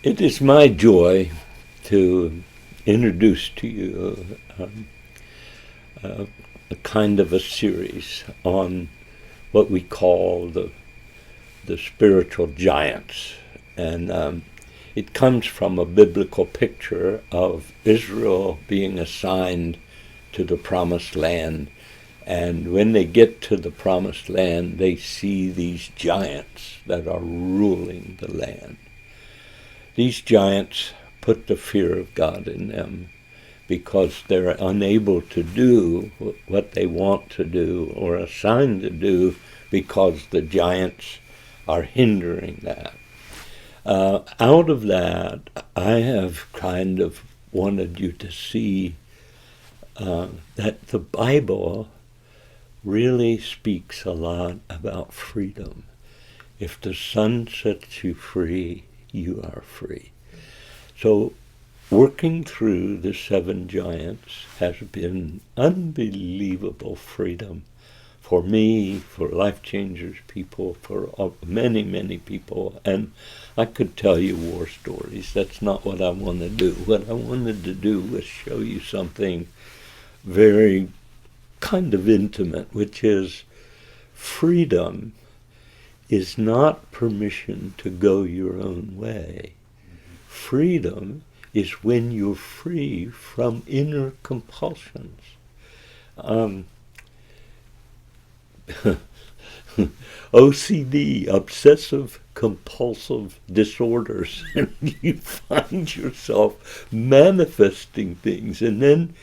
It is my joy to introduce to you a kind of a series on what we call the spiritual giants. And it comes from a biblical picture of Israel being assigned to the promised land. And when they get to the promised land, they see these giants that are ruling the land. These giants put the fear of God in them because they're unable to do what they want to do or assigned to do because the giants are hindering that. Out of that, I have kind of wanted you to see that the Bible really speaks a lot about freedom. If the Son sets you free, you are free. So working through the 7 giants has been unbelievable freedom for me, for Life Changers people, for many, many people. And I could tell you war stories. That's not what I want to do. What I wanted to do was show you something very kind of intimate, which is freedom is not permission to go your own way. Freedom is when you're free from inner compulsions. OCD, obsessive compulsive disorders, and you find yourself manifesting things, and then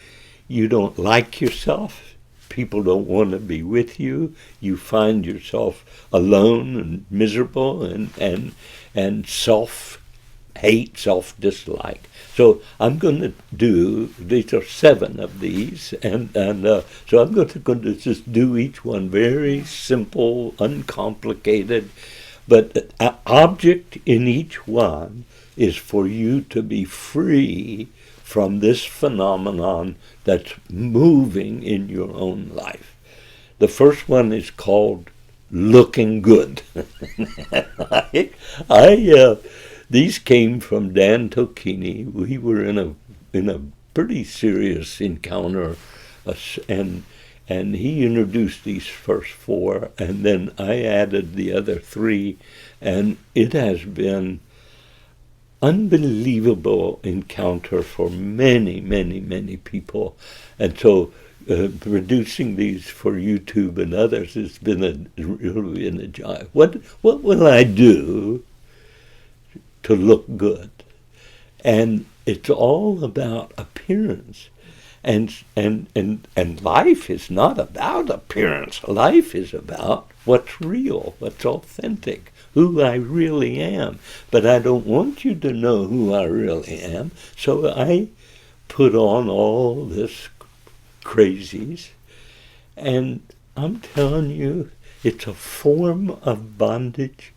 you don't like yourself. People don't want to be with you. You find yourself alone and miserable and self-hate, self-dislike. So I'm going to do, these are 7 of these, and so I'm going to just do each one very simple, uncomplicated, but an object in each one is for you to be free from this phenomenon that's moving in your own life. The first one is called looking good. These came from Dan Tocchini. We were in a pretty serious encounter, and he introduced these first 4, and then I added the other 3, and it has been unbelievable encounter for many, many, many people. And so producing these for YouTube and others has been really a joy. What will I do to look good? And it's all about appearance. And life is not about appearance. Life is about what's real, what's authentic, who I really am. But I don't want you to know who I really am, so I put on all this crazies. And I'm telling you, it's a form of bondage,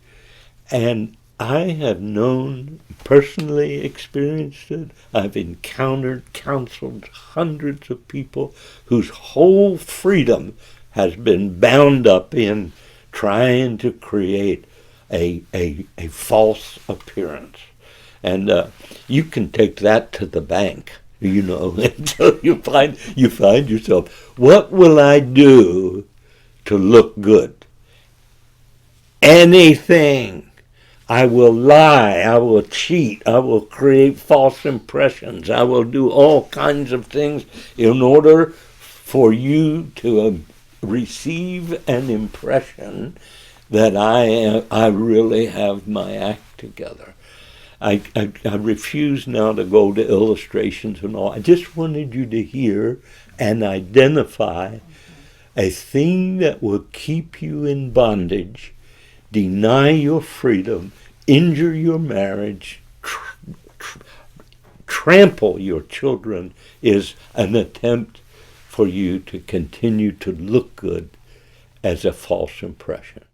and I have known, personally experienced it. I've counseled hundreds of people whose whole freedom has been bound up in trying to create a false appearance. And you can take that to the bank, until you find yourself, what will I do to look good? Anything. I will lie, I will cheat, I will create false impressions, I will do all kinds of things in order for you to receive an impression that I really have my act together. I refuse now to go to illustrations and all. I just wanted you to hear and identify a thing that will keep you in bondage, deny your freedom, injure your marriage, trample your children, is an attempt for you to continue to look good as a false impression.